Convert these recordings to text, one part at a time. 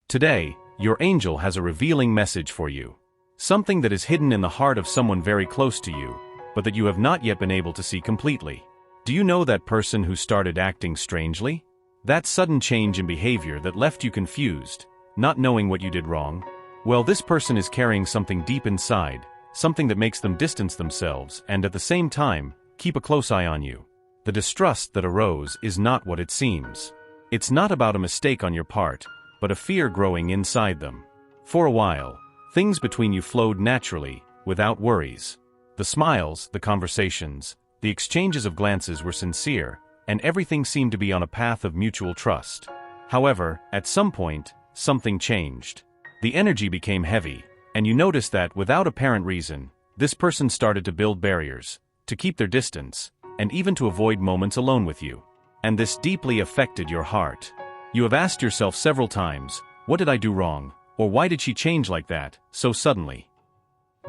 Today, your angel has a revealing message for you. Something that is hidden in the heart of someone very close to you, but that you have not yet been able to see completely. Do you know that person who started acting strangely? That sudden change in behavior that left you confused, not knowing what you did wrong? Well, this person is carrying something deep inside, something that makes them distance themselves and at the same time, keep a close eye on you. The distrust that arose is not what it seems. It's not about a mistake on your part, but a fear growing inside them. For a while, things between you flowed naturally, without worries. The smiles, the conversations, the exchanges of glances were sincere, and everything seemed to be on a path of mutual trust. However, at some point, something changed. The energy became heavy, and you noticed that, without apparent reason, this person started to build barriers, to keep their distance, and even to avoid moments alone with you. And this deeply affected your heart. You have asked yourself several times, what did I do wrong, or why did she change like that, so suddenly?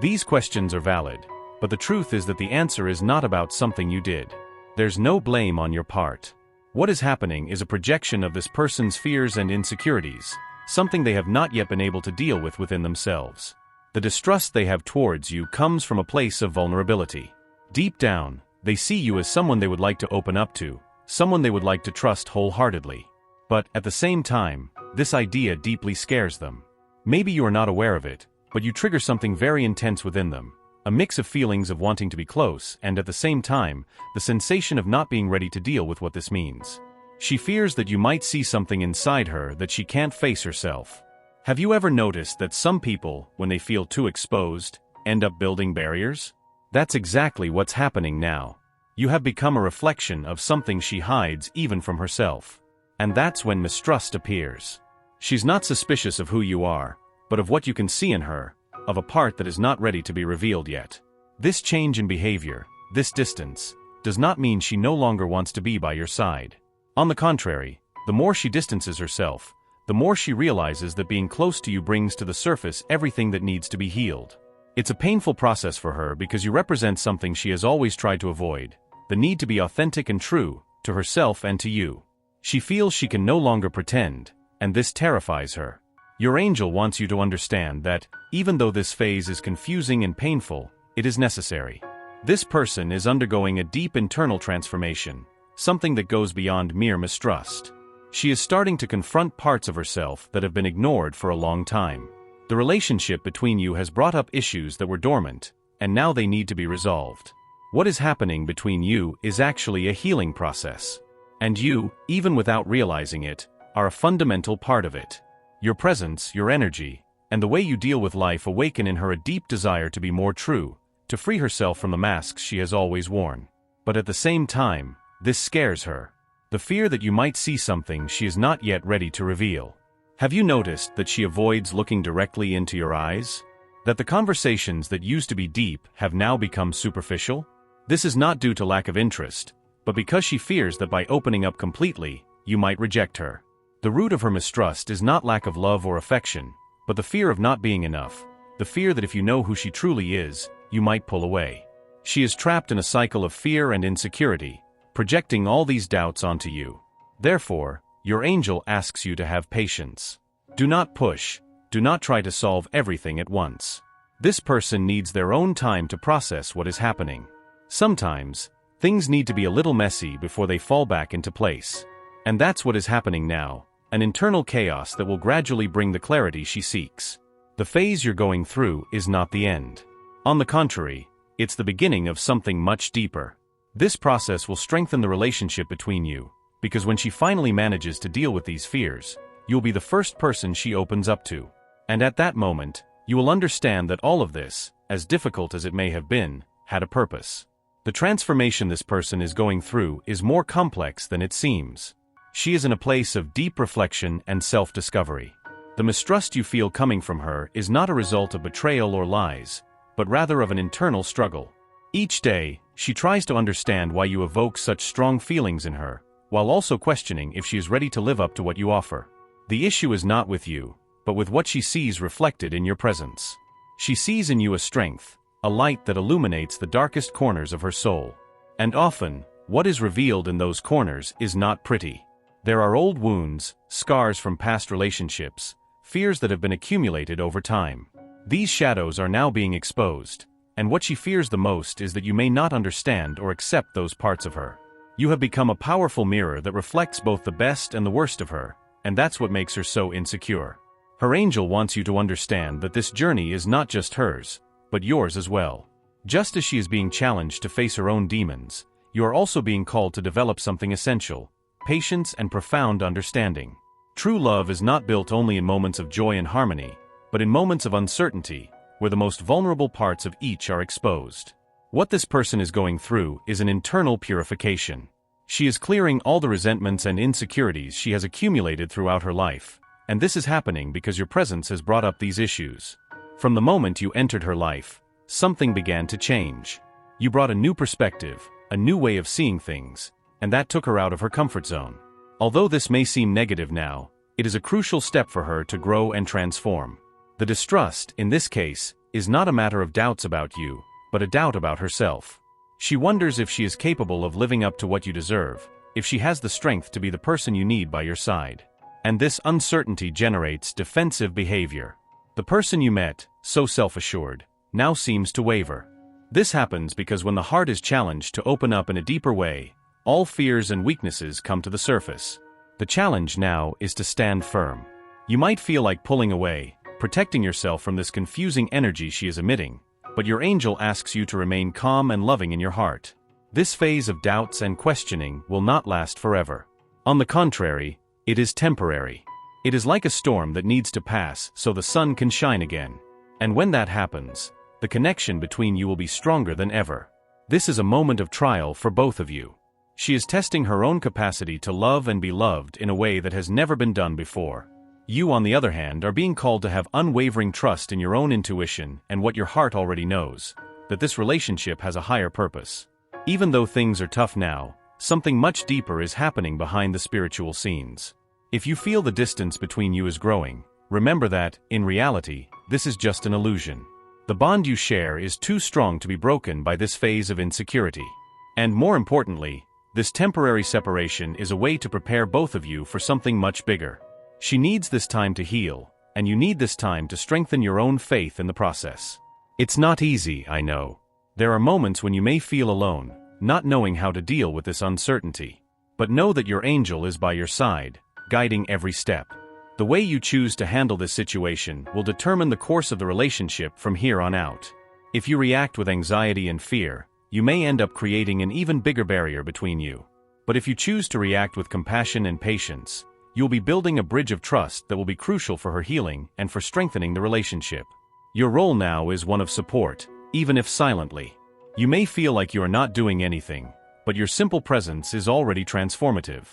These questions are valid, but the truth is that the answer is not about something you did. There's no blame on your part. What is happening is a projection of this person's fears and insecurities, something they have not yet been able to deal with within themselves. The distrust they have towards you comes from a place of vulnerability. Deep down, they see you as someone they would like to open up to, someone they would like to trust wholeheartedly. But, at the same time, this idea deeply scares them. Maybe you are not aware of it, but you trigger something very intense within them, a mix of feelings of wanting to be close and at the same time, the sensation of not being ready to deal with what this means. She fears that you might see something inside her that she can't face herself. Have you ever noticed that some people, when they feel too exposed, end up building barriers? That's exactly what's happening now. You have become a reflection of something she hides even from herself. And that's when mistrust appears. She's not suspicious of who you are, but of what you can see in her, of a part that is not ready to be revealed yet. This change in behavior, this distance, does not mean she no longer wants to be by your side. On the contrary, the more she distances herself, the more she realizes that being close to you brings to the surface everything that needs to be healed. It's a painful process for her because you represent something she has always tried to avoid, the need to be authentic and true, to herself and to you. She feels she can no longer pretend, and this terrifies her. Your angel wants you to understand that, even though this phase is confusing and painful, it is necessary. This person is undergoing a deep internal transformation, something that goes beyond mere mistrust. She is starting to confront parts of herself that have been ignored for a long time. The relationship between you has brought up issues that were dormant, and now they need to be resolved. What is happening between you is actually a healing process. And you, even without realizing it, are a fundamental part of it. Your presence, your energy, and the way you deal with life awaken in her a deep desire to be more true, to free herself from the masks she has always worn. But at the same time, this scares her. The fear that you might see something she is not yet ready to reveal. Have you noticed that she avoids looking directly into your eyes? That the conversations that used to be deep have now become superficial? This is not due to lack of interest, but because she fears that by opening up completely, you might reject her. The root of her mistrust is not lack of love or affection, but the fear of not being enough, the fear that if you know who she truly is, you might pull away. She is trapped in a cycle of fear and insecurity, projecting all these doubts onto you. Therefore, your angel asks you to have patience. Do not push, do not try to solve everything at once. This person needs their own time to process what is happening. Sometimes, things need to be a little messy before they fall back into place. And that's what is happening now, an internal chaos that will gradually bring the clarity she seeks. The phase you're going through is not the end. On the contrary, it's the beginning of something much deeper. This process will strengthen the relationship between you, because when she finally manages to deal with these fears, you'll be the first person she opens up to. And at that moment, you will understand that all of this, as difficult as it may have been, had a purpose. The transformation this person is going through is more complex than it seems. She is in a place of deep reflection and self-discovery. The mistrust you feel coming from her is not a result of betrayal or lies, but rather of an internal struggle. Each day, she tries to understand why you evoke such strong feelings in her, while also questioning if she is ready to live up to what you offer. The issue is not with you, but with what she sees reflected in your presence. She sees in you a strength, a light that illuminates the darkest corners of her soul. And often, what is revealed in those corners is not pretty. There are old wounds, scars from past relationships, fears that have been accumulated over time. These shadows are now being exposed, and what she fears the most is that you may not understand or accept those parts of her. You have become a powerful mirror that reflects both the best and the worst of her, and that's what makes her so insecure. Her angel wants you to understand that this journey is not just hers, but yours as well. Just as she is being challenged to face her own demons, you are also being called to develop something essential: patience and profound understanding. True love is not built only in moments of joy and harmony, but in moments of uncertainty, where the most vulnerable parts of each are exposed. What this person is going through is an internal purification. She is clearing all the resentments and insecurities she has accumulated throughout her life, and this is happening because your presence has brought up these issues. From the moment you entered her life, something began to change. You brought a new perspective, a new way of seeing things, and that took her out of her comfort zone. Although this may seem negative now, it is a crucial step for her to grow and transform. The distrust, in this case, is not a matter of doubts about you, but a doubt about herself. She wonders if she is capable of living up to what you deserve, if she has the strength to be the person you need by your side. And this uncertainty generates defensive behavior. The person you met, so self-assured, now seems to waver. This happens because when the heart is challenged to open up in a deeper way, all fears and weaknesses come to the surface. The challenge now is to stand firm. You might feel like pulling away, protecting yourself from this confusing energy she is emitting, but your angel asks you to remain calm and loving in your heart. This phase of doubts and questioning will not last forever. On the contrary, it is temporary. It is like a storm that needs to pass so the sun can shine again. And when that happens, the connection between you will be stronger than ever. This is a moment of trial for both of you. She is testing her own capacity to love and be loved in a way that has never been done before. You, on the other hand, are being called to have unwavering trust in your own intuition and what your heart already knows, that this relationship has a higher purpose. Even though things are tough now, something much deeper is happening behind the spiritual scenes. If you feel the distance between you is growing, remember that, in reality, this is just an illusion. The bond you share is too strong to be broken by this phase of insecurity. And more importantly, this temporary separation is a way to prepare both of you for something much bigger. She needs this time to heal, and you need this time to strengthen your own faith in the process. It's not easy, I know. There are moments when you may feel alone, not knowing how to deal with this uncertainty. But know that your angel is by your side, guiding every step. The way you choose to handle this situation will determine the course of the relationship from here on out. If you react with anxiety and fear, you may end up creating an even bigger barrier between you. But if you choose to react with compassion and patience, you'll be building a bridge of trust that will be crucial for her healing and for strengthening the relationship. Your role now is one of support, even if silently. You may feel like you are not doing anything, but your simple presence is already transformative.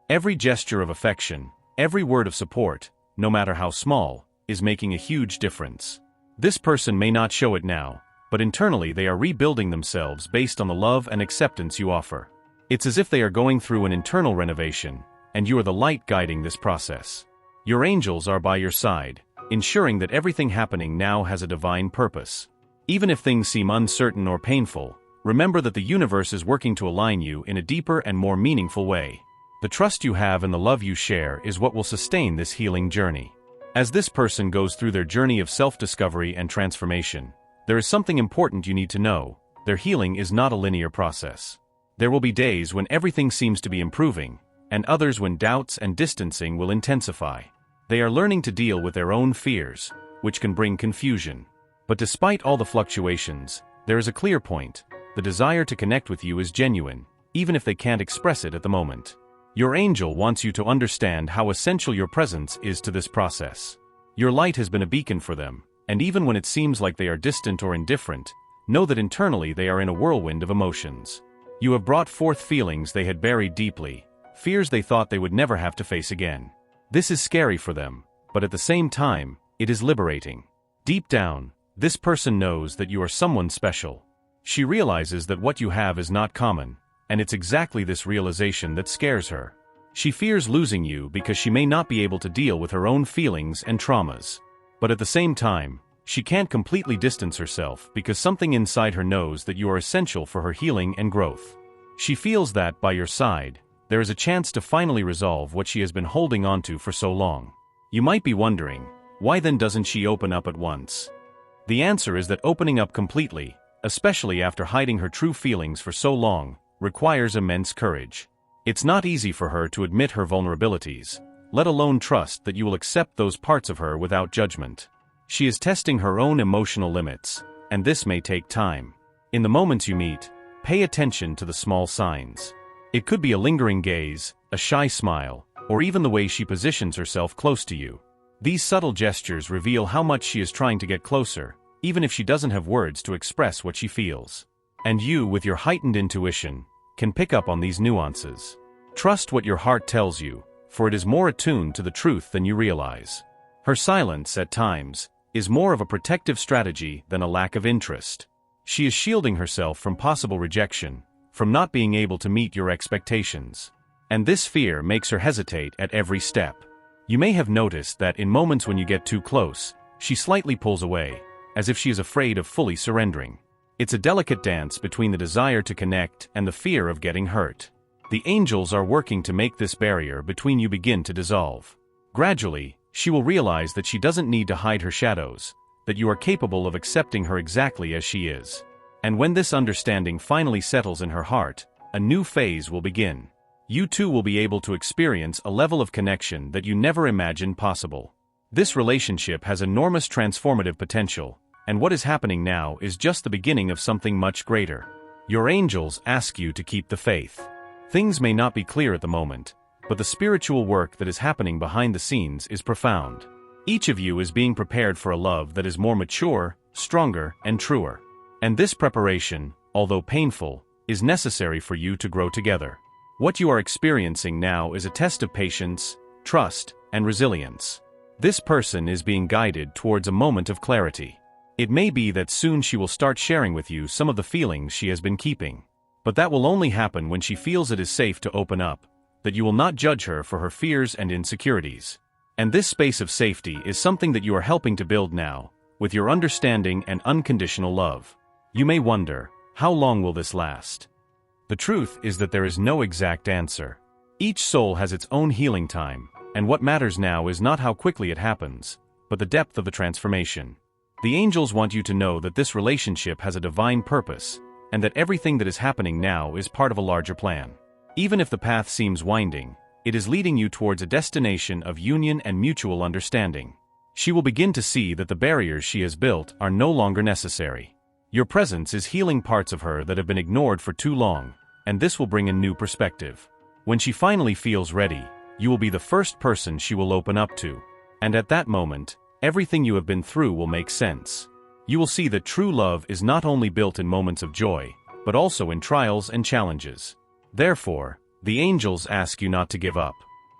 Every gesture of affection, every word of support, no matter how small, is making a huge difference. This person may not show it now, but internally they are rebuilding themselves based on the love and acceptance you offer. It's as if they are going through an internal renovation, and you are the light guiding this process. Your angels are by your side, ensuring that everything happening now has a divine purpose. Even if things seem uncertain or painful, remember that the universe is working to align you in a deeper and more meaningful way. The trust you have and the love you share is what will sustain this healing journey. As this person goes through their journey of self-discovery and transformation, there is something important you need to know: their healing is not a linear process. There will be days when everything seems to be improving, and others when doubts and distancing will intensify. They are learning to deal with their own fears, which can bring confusion. But despite all the fluctuations, there is a clear point: the desire to connect with you is genuine, even if they can't express it at the moment. Your angel wants you to understand how essential your presence is to this process. Your light has been a beacon for them, and even when it seems like they are distant or indifferent, know that internally they are in a whirlwind of emotions. You have brought forth feelings they had buried deeply, fears they thought they would never have to face again. This is scary for them, but at the same time, it is liberating. Deep down, this person knows that you are someone special. She realizes that what you have is not common, and it's exactly this realization that scares her. She fears losing you because she may not be able to deal with her own feelings and traumas. But at the same time, she can't completely distance herself because something inside her knows that you are essential for her healing and growth. She feels that, by your side, there is a chance to finally resolve what she has been holding onto for so long. You might be wondering, Why then doesn't she open up at once? The answer is that opening up completely, especially after hiding her true feelings for so long, requires immense courage. It's not easy for her to admit her vulnerabilities, let alone trust that you will accept those parts of her without judgment. She is testing her own emotional limits, and this may take time. In the moments you meet, pay attention to the small signs. It could be a lingering gaze, a shy smile, or even the way she positions herself close to you. These subtle gestures reveal how much she is trying to get closer, even if she doesn't have words to express what she feels. And you, with your heightened intuition, can pick up on these nuances. Trust what your heart tells you, for it is more attuned to the truth than you realize. Her silence, at times, is more of a protective strategy than a lack of interest. She is shielding herself from possible rejection, from not being able to meet your expectations. And this fear makes her hesitate at every step. You may have noticed that in moments when you get too close, she slightly pulls away, as if she is afraid of fully surrendering. It's a delicate dance between the desire to connect and the fear of getting hurt. The angels are working to make this barrier between you begin to dissolve. Gradually, she will realize that she doesn't need to hide her shadows, that you are capable of accepting her exactly as she is. And when this understanding finally settles in her heart, a new phase will begin. You too will be able to experience a level of connection that you never imagined possible. This relationship has enormous transformative potential, and what is happening now is just the beginning of something much greater. Your angels ask you to keep the faith. Things may not be clear at the moment, but the spiritual work that is happening behind the scenes is profound. Each of you is being prepared for a love that is more mature, stronger, and truer. And this preparation, although painful, is necessary for you to grow together. What you are experiencing now is a test of patience, trust, and resilience. This person is being guided towards a moment of clarity. It may be that soon she will start sharing with you some of the feelings she has been keeping. But that will only happen when she feels it is safe to open up, that you will not judge her for her fears and insecurities. And this space of safety is something that you are helping to build now, with your understanding and unconditional love. You may wonder, how long will this last? The truth is that there is no exact answer. Each soul has its own healing time, and what matters now is not how quickly it happens, but the depth of the transformation. The angels want you to know that this relationship has a divine purpose, and that everything that is happening now is part of a larger plan. Even if the path seems winding, it is leading you towards a destination of union and mutual understanding. She will begin to see that the barriers she has built are no longer necessary. Your presence is healing parts of her that have been ignored for too long, and this will bring a new perspective. When she finally feels ready, you will be the first person she will open up to. And at that moment, everything you have been through will make sense. You will see that true love is not only built in moments of joy, but also in trials and challenges. Therefore, the angels ask you not to give up.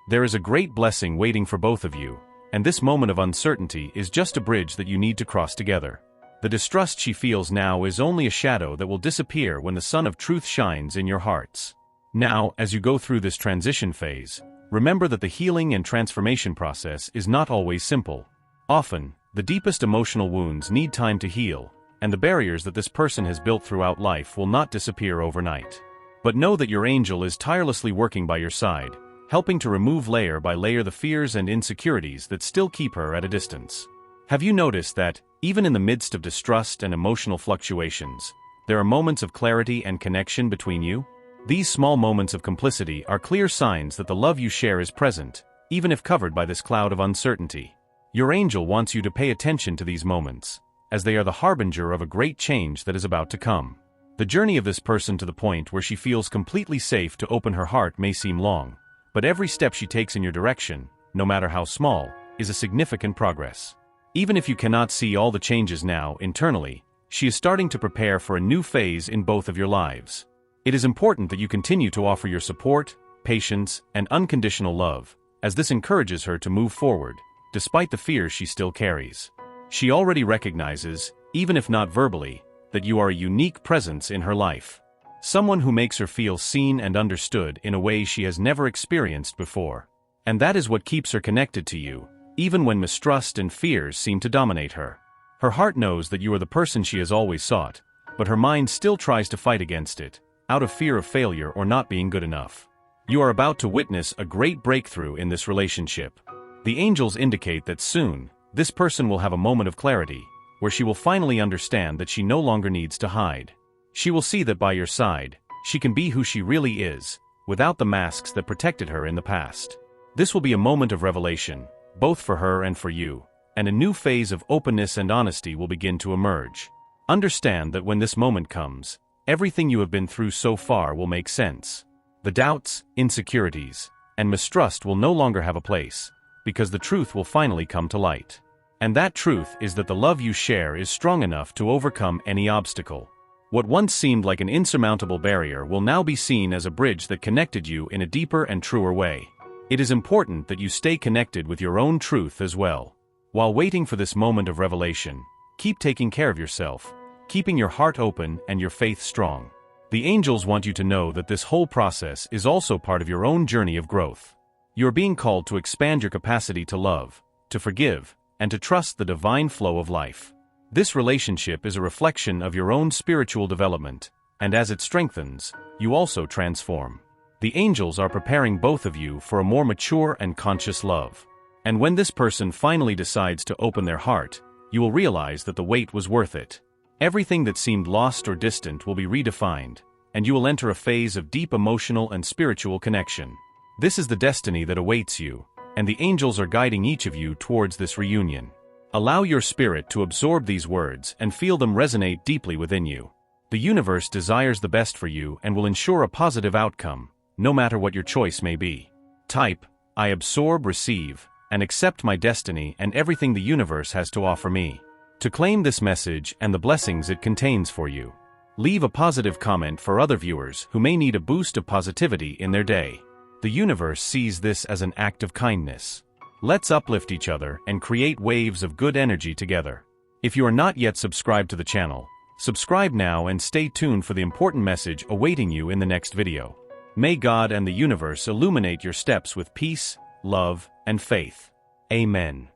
There is a great blessing waiting for both of you, and this moment of uncertainty is just a bridge that you need to cross together. The distrust she feels now is only a shadow that will disappear when the sun of truth shines in your hearts. Now, as you go through this transition phase, remember that the healing and transformation process is not always simple. Often, the deepest emotional wounds need time to heal, and the barriers that this person has built throughout life will not disappear overnight. But know that your angel is tirelessly working by your side, helping to remove layer by layer the fears and insecurities that still keep her at a distance. Have you noticed that, even in the midst of distrust and emotional fluctuations, there are moments of clarity and connection between you? These small moments of complicity are clear signs that the love you share is present, even if covered by this cloud of uncertainty. Your angel wants you to pay attention to these moments, as they are the harbinger of a great change that is about to come. The journey of this person to the point where she feels completely safe to open her heart may seem long, but every step she takes in your direction, no matter how small, is a significant progress. Even if you cannot see all the changes now internally, she is starting to prepare for a new phase in both of your lives. It is important that you continue to offer your support, patience, and unconditional love, as this encourages her to move forward, despite the fears she still carries. She already recognizes, even if not verbally, that you are a unique presence in her life. Someone who makes her feel seen and understood in a way she has never experienced before. And that is what keeps her connected to you, even when mistrust and fears seem to dominate her. Her heart knows that you are the person she has always sought, but her mind still tries to fight against it, out of fear of failure or not being good enough. You are about to witness a great breakthrough in this relationship. The angels indicate that soon, This person will have a moment of clarity, where she will finally understand that she no longer needs to hide. She will see that by your side, she can be who she really is, without the masks that protected her in the past. This will be a moment of revelation, both for her and for you, and a new phase of openness and honesty will begin to emerge. Understand that when this moment comes, everything you have been through so far will make sense. The doubts, insecurities, and mistrust will no longer have a place, because the truth will finally come to light. And that truth is that the love you share is strong enough to overcome any obstacle. What once seemed like an insurmountable barrier will now be seen as a bridge that connected you in a deeper and truer way. It is important that you stay connected with your own truth as well. While waiting for this moment of revelation, keep taking care of yourself, keeping your heart open and your faith strong. The angels want you to know that this whole process is also part of your own journey of growth. You are being called to expand your capacity to love, to forgive, and to trust the divine flow of life. This relationship is a reflection of your own spiritual development, and as it strengthens, you also transform. The angels are preparing both of you for a more mature and conscious love. And when this person finally decides to open their heart, you will realize that the wait was worth it. Everything that seemed lost or distant will be redefined, and you will enter a phase of deep emotional and spiritual connection. This is the destiny that awaits you, and the angels are guiding each of you towards this reunion. Allow your spirit to absorb these words and feel them resonate deeply within you. The universe desires the best for you and will ensure a positive outcome, no matter what your choice may be. Type, I absorb, receive, and accept my destiny and everything the universe has to offer me. To claim this message and the blessings it contains for you, leave a positive comment for other viewers who may need a boost of positivity in their day. The universe sees this as an act of kindness. Let's uplift each other and create waves of good energy together. If you are not yet subscribed to the channel, subscribe now and stay tuned for the important message awaiting you in the next video. May God and the universe illuminate your steps with peace, love, and faith. Amen.